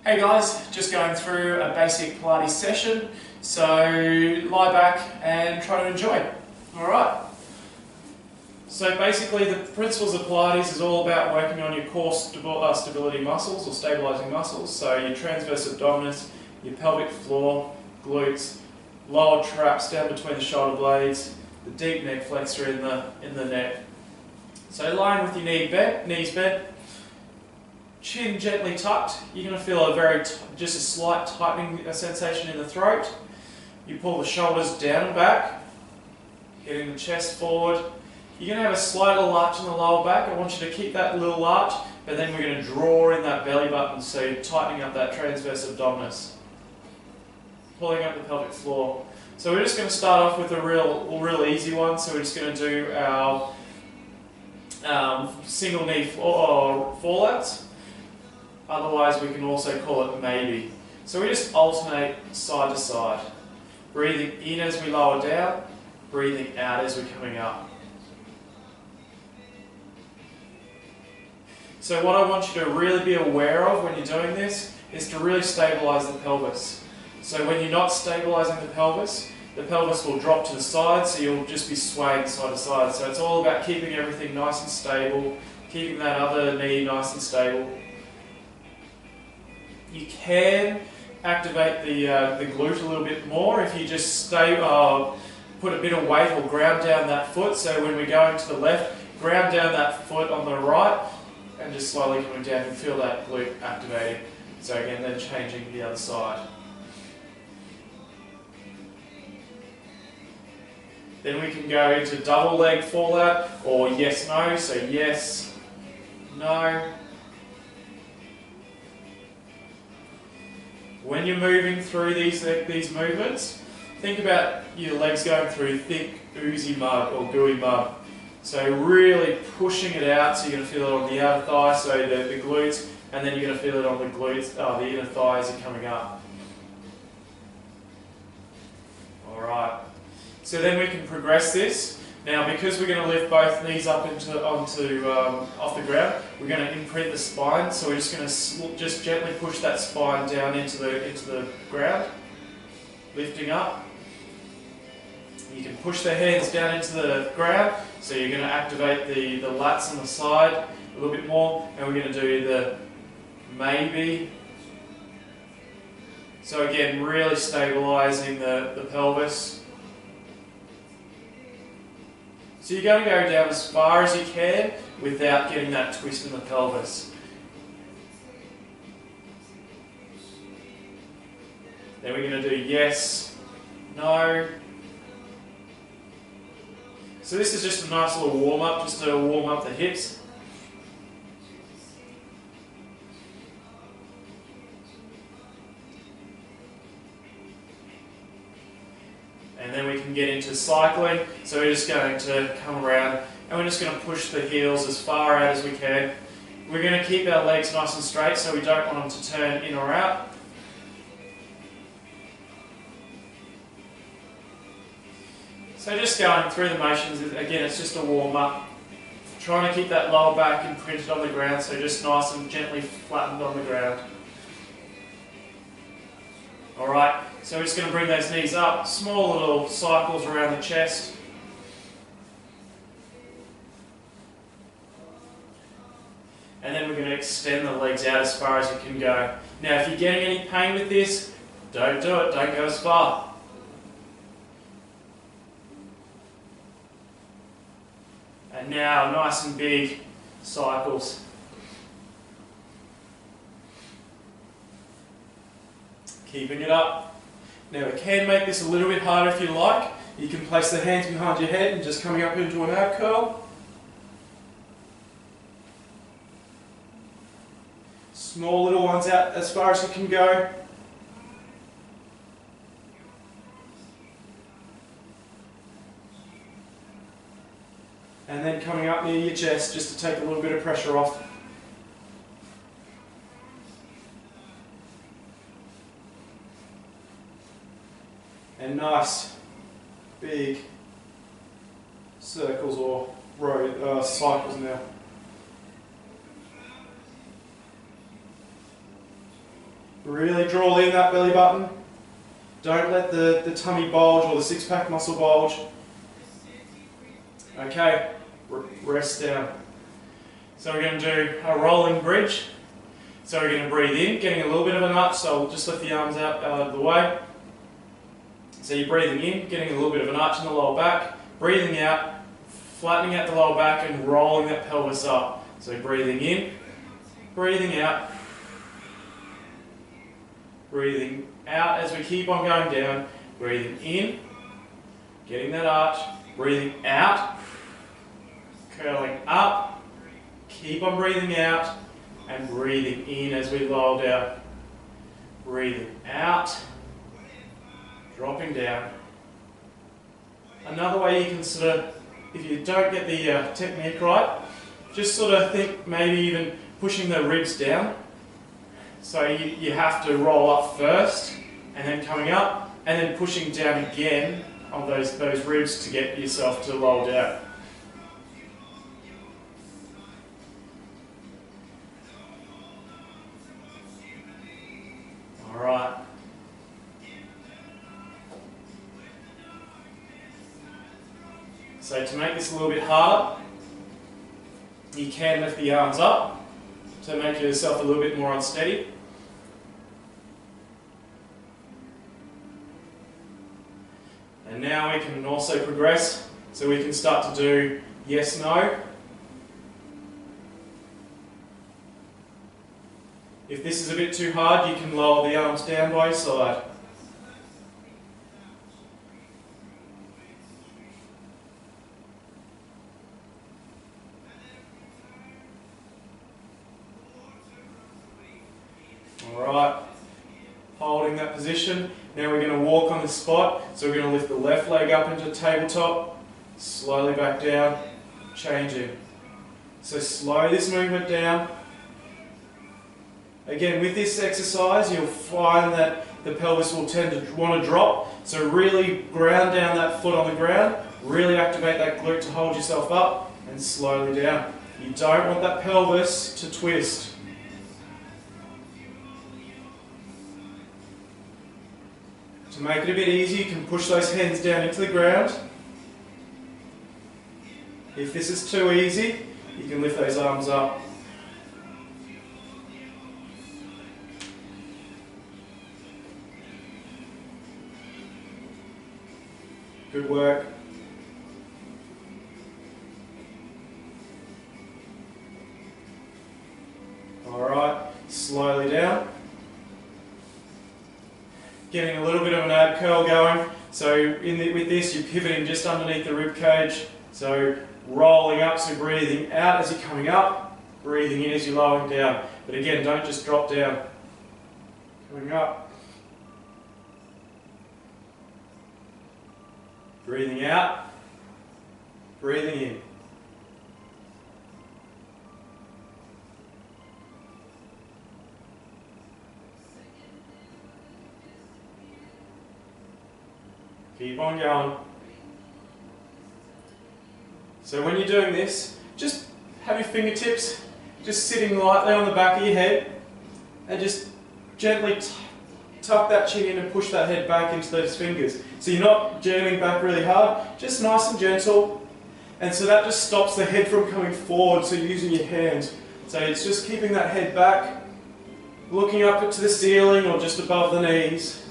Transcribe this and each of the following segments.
Hey guys, just going through a basic Pilates session, so lie back and try to enjoy. Alright, so basically the principles of Pilates is all about working on your core stability muscles or stabilising muscles, so your transverse abdominis, your pelvic floor, glutes, lower traps down between the shoulder blades, the deep neck flexor in the neck. So lying with your knees bent, chin gently tucked, you're going to feel just a slight tightening sensation in the throat. You pull the shoulders down and back, getting the chest forward. You're going to have a slight little arch in the lower back. I want you to keep that little arch, but then we're going to draw in that belly button, so you're tightening up that transverse abdominis. Pulling up the pelvic floor. So we're just going to start off with a real easy one. So we're just going to do our single knee fallouts. Otherwise, we can also call it maybe. So we just alternate side to side. Breathing in as we lower down, breathing out as we're coming up. So what I want you to really be aware of when you're doing this is to really stabilise the pelvis. So when you're not stabilising the pelvis will drop to the side, so you'll just be swaying side to side. So it's all about keeping everything nice and stable, keeping that other knee nice and stable. You can activate the glute a little bit more if you just put a bit of weight or ground down that foot. So when we're going to the left, ground down that foot on the right and just slowly coming down and feel that glute activating. So again, then changing the other side. Then we can go into double leg fallout or yes, no. So yes, no. When you're moving through these movements, think about your legs going through thick, oozy mud or gooey mud. So really pushing it out, so you're going to feel it on the outer thigh, so the glutes, and then you're going to feel it on the glutes, the inner thighs are coming up. Alright, so then we can progress this. Now because we're going to lift both knees up off the ground, we're going to imprint the spine, so we're just going to just gently push that spine down into the ground, lifting up. You can push the hands down into the ground, so you're going to activate the lats on the side a little bit more, and we're going to do the maybe. So again, really stabilising the pelvis. So you're going to go down as far as you can without getting that twist in the pelvis. Then we're going to do yes, no. So this is just a nice little warm up, just to warm up the hips. And then we can get into cycling. So we're just going to come around and we're just going to push the heels as far out as we can. We're going to keep our legs nice and straight, so we don't want them to turn in or out. So just going through the motions, again it's just a warm up. Trying to keep that lower back imprinted on the ground, so just nice and gently flattened on the ground. Alright, so we're just going to bring those knees up, small little cycles around the chest. And then we're going to extend the legs out as far as you can go. Now if you're getting any pain with this, don't do it, don't go as far. And now nice and big cycles. Keeping it up. Now we can make this a little bit harder if you like. You can place the hands behind your head and just coming up into an ab curl. Small little ones out as far as you can go. And then coming up near your chest just to take a little bit of pressure off. And nice big circles or cycles now. Really draw in that belly button. Don't let the tummy bulge or the six-pack muscle bulge. Okay, rest down. So we're going to do a rolling bridge. So we're going to breathe in, getting a little bit of an arch, so we'll just lift the arms out of the way. So you're breathing in, getting a little bit of an arch in the lower back, breathing out, flattening out the lower back and rolling that pelvis up. So breathing in, breathing out, breathing out as we keep on going down, breathing in, getting that arch, breathing out, curling up, keep on breathing out, and breathing in as we lower down, breathing out, dropping down. Another way you can sort of, if you don't get the technique right, just sort of think maybe even pushing the ribs down. So you have to roll up first, and then coming up, and then pushing down again on those ribs to get yourself to roll down. Alright. So to make this a little bit harder, you can lift the arms up to make yourself a little bit more unsteady. And now we can also progress, so we can start to do yes, no. If this is a bit too hard, you can lower the arms down by your side. Alright, holding that position. Now we're going to walk on the spot, so we're going to lift the left leg up into tabletop, slowly back down, changing. So slow this movement down. Again, with this exercise, you'll find that the pelvis will tend to want to drop, so really ground down that foot on the ground, really activate that glute to hold yourself up, and slowly down. You don't want that pelvis to twist. To make it a bit easier, you can push those hands down into the ground. If this is too easy, you can lift those arms up. Good work. Alright, slowly down. Getting a little bit of an ab curl going. So with this, you're pivoting just underneath the rib cage. So rolling up, so breathing out as you're coming up, breathing in as you're lowering down. But again, don't just drop down. Coming up. Breathing out, breathing in. Keep on going. So when you're doing this, just have your fingertips just sitting lightly on the back of your head and just gently tuck that chin in and push that head back into those fingers. So you're not jamming back really hard, just nice and gentle. And so that just stops the head from coming forward, so you're using your hands. So it's just keeping that head back, looking up to the ceiling or just above the knees.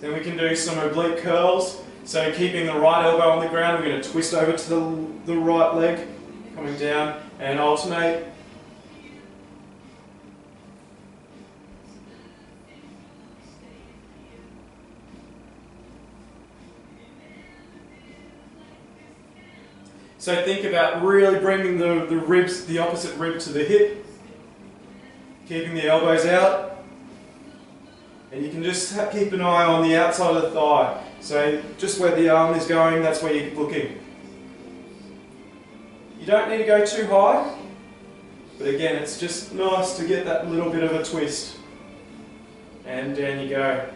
Then we can do some oblique curls. So keeping the right elbow on the ground, we're going to twist over to the right leg, coming down and alternate. So think about really bringing the ribs, the opposite rib to the hip, keeping the elbows out. And you can just keep an eye on the outside of the thigh. So just where the arm is going, that's where you're looking. You don't need to go too high, but again, it's just nice to get that little bit of a twist. And down you go.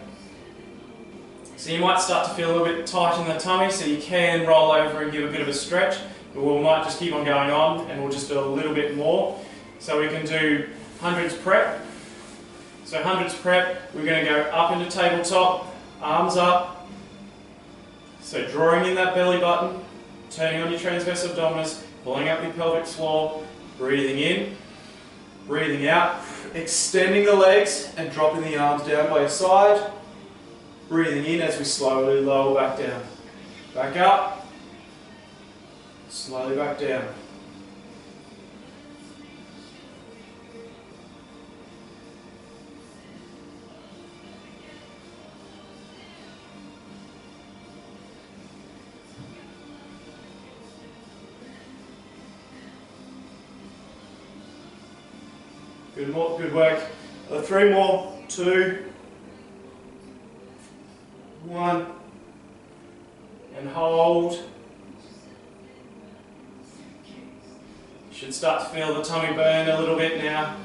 So you might start to feel a little bit tight in the tummy, so you can roll over and give a bit of a stretch. But we might just keep on going on, and we'll just do a little bit more. So we can do hundreds prep. So hundreds prep, we're going to go up into tabletop, arms up. So drawing in that belly button, turning on your transverse abdominis, pulling up your pelvic floor, breathing in, breathing out, extending the legs and dropping the arms down by your side. Breathing in as we slowly lower back down. Back up, slowly back down. Good work. 3 more. 2, 1, and hold. You should start to feel the tummy burn a little bit now.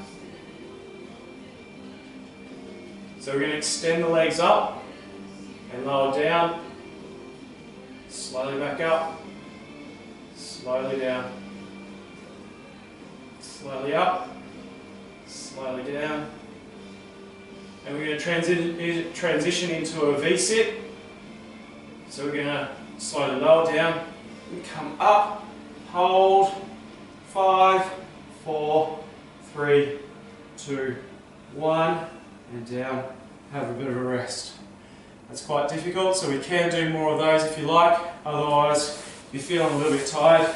So we're going to extend the legs up and lower down. Slowly back up. Slowly down. Slowly up. Slowly down. And we're going to transition into a V-sit. So we're going to slowly lower down and come up, hold, 5, 4, 3, 2, 1, and down. Have a bit of a rest. That's quite difficult, so we can do more of those if you like. Otherwise, if you're feeling a little bit tired,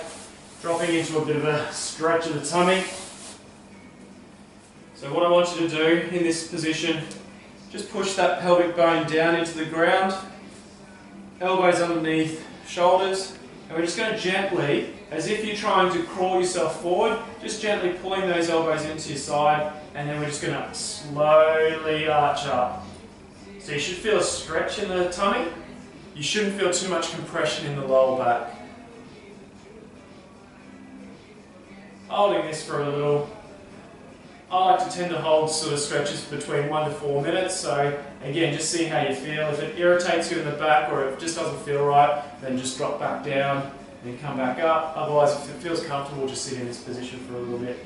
dropping into a bit of a stretch of the tummy. So what I want you to do in this position, just push that pelvic bone down into the ground, elbows underneath shoulders, and we're just going to gently, as if you're trying to crawl yourself forward, just gently pulling those elbows into your side, and then we're just going to slowly arch up. So you should feel a stretch in the tummy. You shouldn't feel too much compression in the lower back. Holding this for a little. I like to tend to hold sort of stretches between 1 to 4 minutes, so again, just see how you feel. If it irritates you in the back or it just doesn't feel right, then just drop back down and come back up. Otherwise, if it feels comfortable, just sit in this position for a little bit.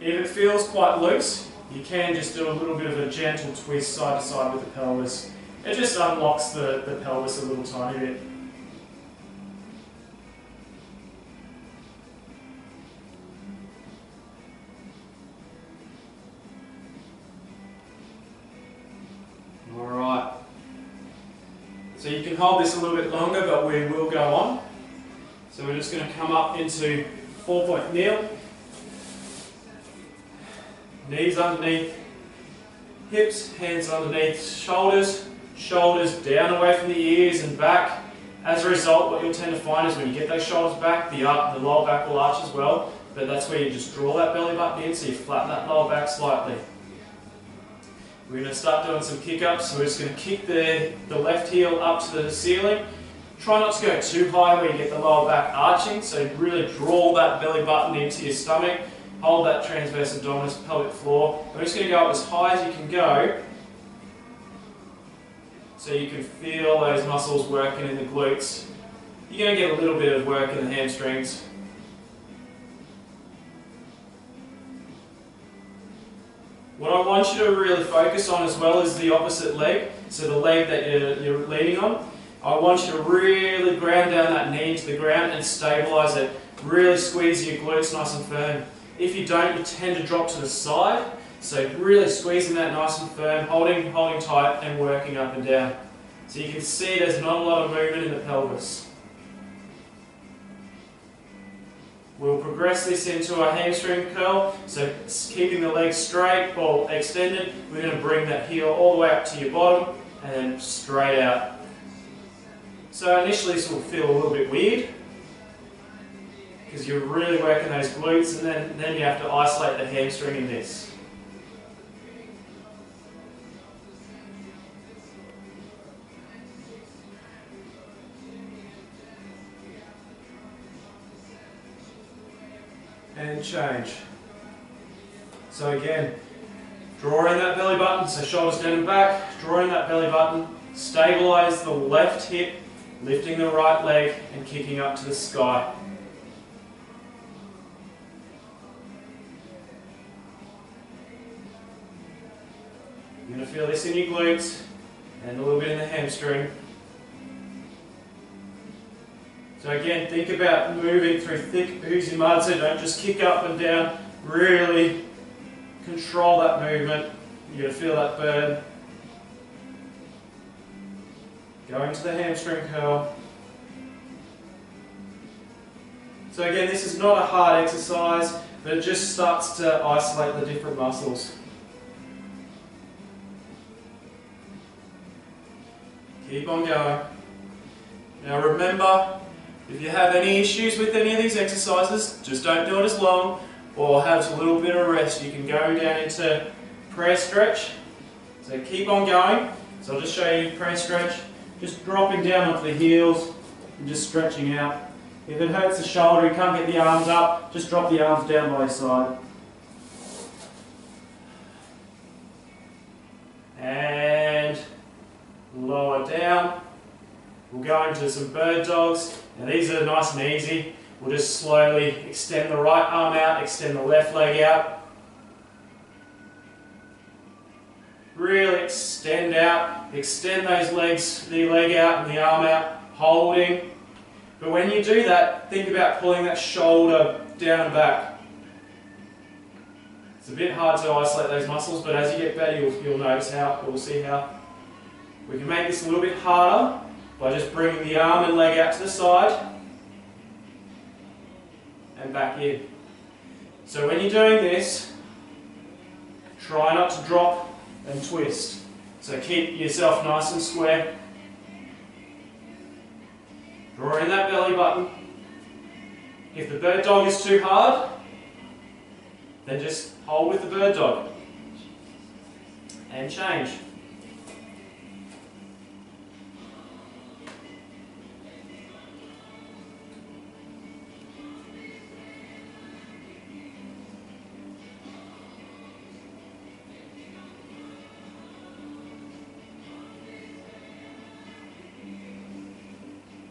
If it feels quite loose, you can just do a little bit of a gentle twist side to side with the pelvis. It just unlocks the pelvis a little tiny bit. Alright, so you can hold this a little bit longer, but we will go on. So we're just going to come up into 4-point kneel. Knees underneath hips, hands underneath shoulders, shoulders down away from the ears and back. As a result, what you'll tend to find is when you get those shoulders back, the lower back will arch as well, but that's where you just draw that belly button in, so you flatten that lower back slightly. We're going to start doing some kick-ups, so we're just going to kick the left heel up to the ceiling. Try not to go too high where you get the lower back arching, so really draw that belly button into your stomach. Hold that transverse abdominis, pelvic floor. We're just going to go up as high as you can go, so you can feel those muscles working in the glutes. You're going to get a little bit of work in the hamstrings. What I want you to really focus on as well is the opposite leg, so the leg that you're leaning on. I want you to really ground down that knee into the ground and stabilise it. Really squeeze your glutes nice and firm. If you don't, you tend to drop to the side, so really squeezing that nice and firm, holding tight and working up and down. So you can see there's not a lot of movement in the pelvis. We'll progress this into a hamstring curl, so keeping the legs straight or extended. We're going to bring that heel all the way up to your bottom and then straight out. So initially this will feel a little bit weird because you're really working those glutes, and then you have to isolate the hamstring in this. And change. So again, Draw in that belly button, so shoulders down and back, draw in that belly button, stabilise the left hip, lifting the right leg and kicking up to the sky. You're going to feel this in your glutes and a little bit in the hamstring. So again, think about moving through thick, oozy mud, so don't just kick up and down, really control that movement. You're going to feel that burn. Going to the hamstring curl. So again, this is not a hard exercise, but it just starts to isolate the different muscles. Keep on going. Now remember, if you have any issues with any of these exercises, just don't do it as long or have a little bit of rest. You can go down into prayer stretch. So keep on going. So I'll just show you prayer stretch. Just dropping down onto the heels and just stretching out. If it hurts the shoulder, you can't get the arms up, just drop the arms down by your side. And lower down. We'll go into some bird dogs. Now these are nice and easy. We'll just slowly extend the right arm out, extend the left leg out. Really extend out, extend those legs, the leg out and the arm out, holding. But when you do that, think about pulling that shoulder down and back. It's a bit hard to isolate those muscles, but as you get better, you'll notice how, we'll see how. We can make this a little bit harder by just bringing the arm and leg out to the side and back in. So when you're doing this, try not to drop and twist. So keep yourself nice and square. Draw in that belly button. If the bird dog is too hard, then just hold with the bird dog and change.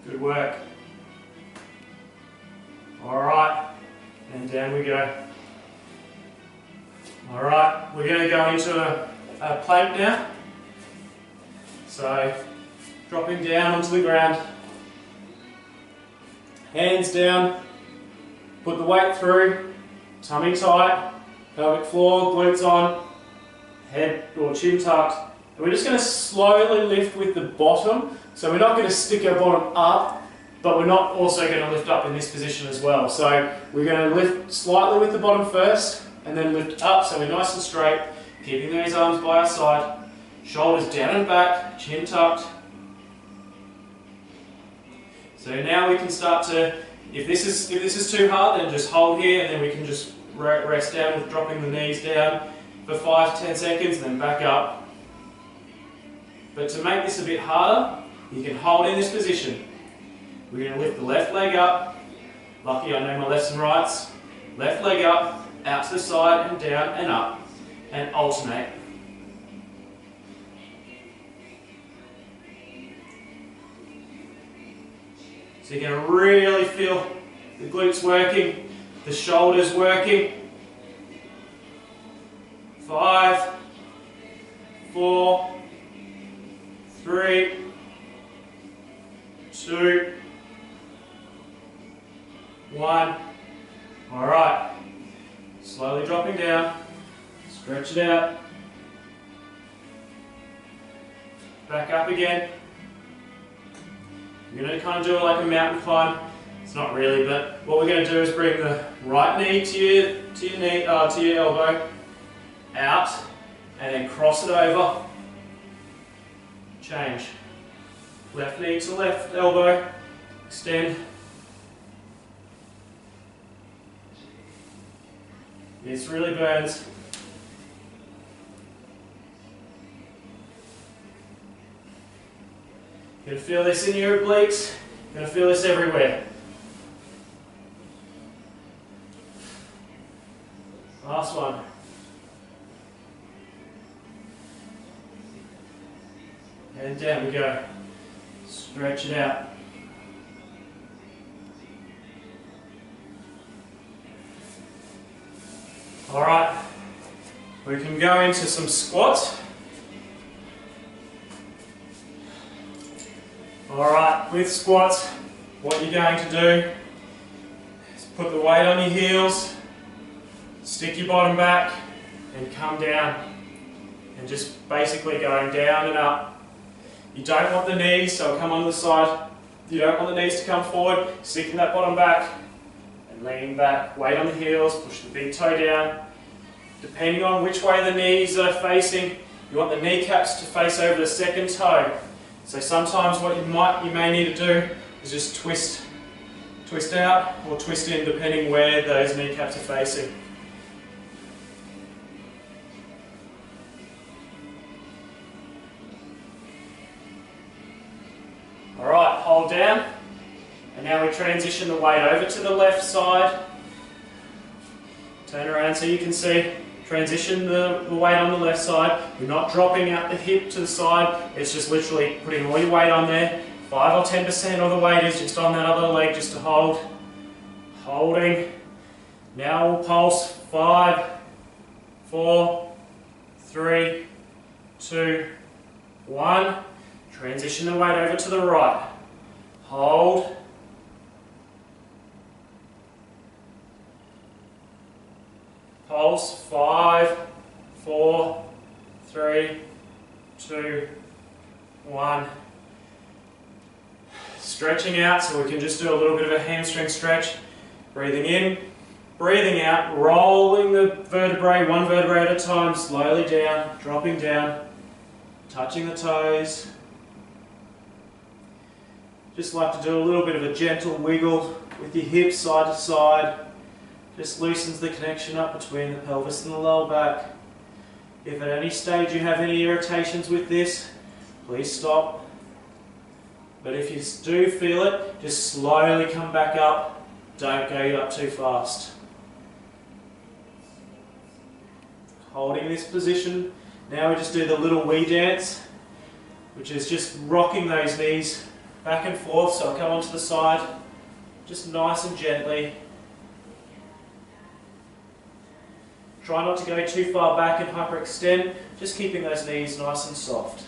Good work. Alright, and down we go. Alright, we're going to go into a plank now. So, dropping down onto the ground. Hands down, put the weight through, tummy tight, pelvic floor, glutes on, head or chin tucked. And we're just going to slowly lift with the bottom. So we're not going to stick our bottom up, but we're not also going to lift up in this position as well. So we're going to lift slightly with the bottom first, and then lift up so we're nice and straight, keeping those arms by our side, shoulders down and back, chin tucked. So now we can start to, if this is too hard, then just hold here, and then we can just rest down with dropping the knees down for 5-10 seconds, and then back up. But to make this a bit harder, you can hold in this position. We're going to lift the left leg up. Lucky I know my lefts and rights. Left leg up, out to the side and down and up. And alternate. So you're going to really feel the glutes working, the shoulders working. 5, 4, 3, 2, 1. Alright. Slowly dropping down. Stretch it out. Back up again. You're going to kind of do it like a mountain climb. It's not really, but what we're going to do is bring the right knee to your elbow out, and then cross it over. Change. Left knee to left elbow. Extend. This really burns. You're going to feel this in your obliques. You're going to feel this everywhere. Last one. and down we go. Stretch it out. Alright, we can go into some squats. Alright, with squats, what you're going to do is put the weight on your heels, stick your bottom back, and come down. And just basically going down and up. You don't want the knees, so come on the side. You don't want the knees to come forward, sticking that bottom back and leaning back. Weight on the heels, push the big toe down. Depending on which way the knees are facing, you want the kneecaps to face over the second toe. So sometimes what you may need to do is just twist out or twist in depending where those kneecaps are facing. Alright, hold down, and now we transition the weight over to the left side. Turn around so you can see. Transition the weight on the left side. You're not dropping out the hip to the side, it's just literally putting all your weight on there. 5 or 10% of the weight is just on that other leg just to hold. Holding. Now we'll pulse. 5, 4, 3, 2, 1. Transition the weight over to the right. Hold. Pulse. 5, 4, 3, 2, 1. Stretching out, so we can just do a little bit of a hamstring stretch. Breathing in, breathing out, rolling the vertebrae, one vertebrae at a time, slowly down, dropping down, touching the toes. Just like to do a little bit of a gentle wiggle with your hips side to side. Just loosens the connection up between the pelvis and the lower back. If at any stage you have any irritations with this, please stop. But if you do feel it, just slowly come back up. Don't go up too fast. Holding this position. Now we just do the little wee dance, which is just rocking those knees back and forth. So I come onto the side, just nice and gently. Try not to go too far back and hyperextend, just keeping those knees nice and soft.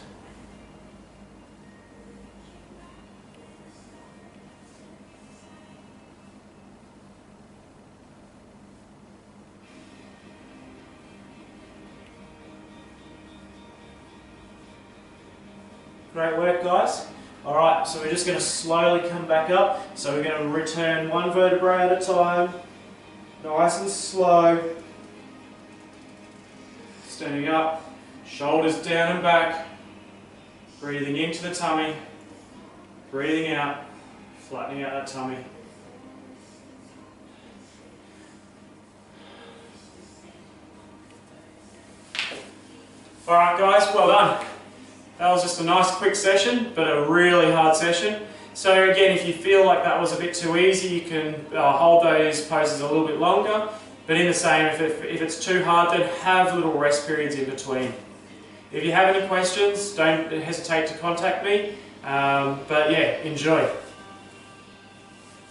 Great work, guys. Alright, so we're just going to slowly come back up. So we're going to return one vertebrae at a time, nice and slow. Standing up, shoulders down and back, breathing into the tummy, breathing out, flattening out that tummy. Alright guys, well done. That was just a nice quick session, but a really hard session. So again, if you feel like that was a bit too easy, you can hold those poses a little bit longer. But in the same, if it's too hard, then have little rest periods in between. If you have any questions, don't hesitate to contact me. But yeah, enjoy.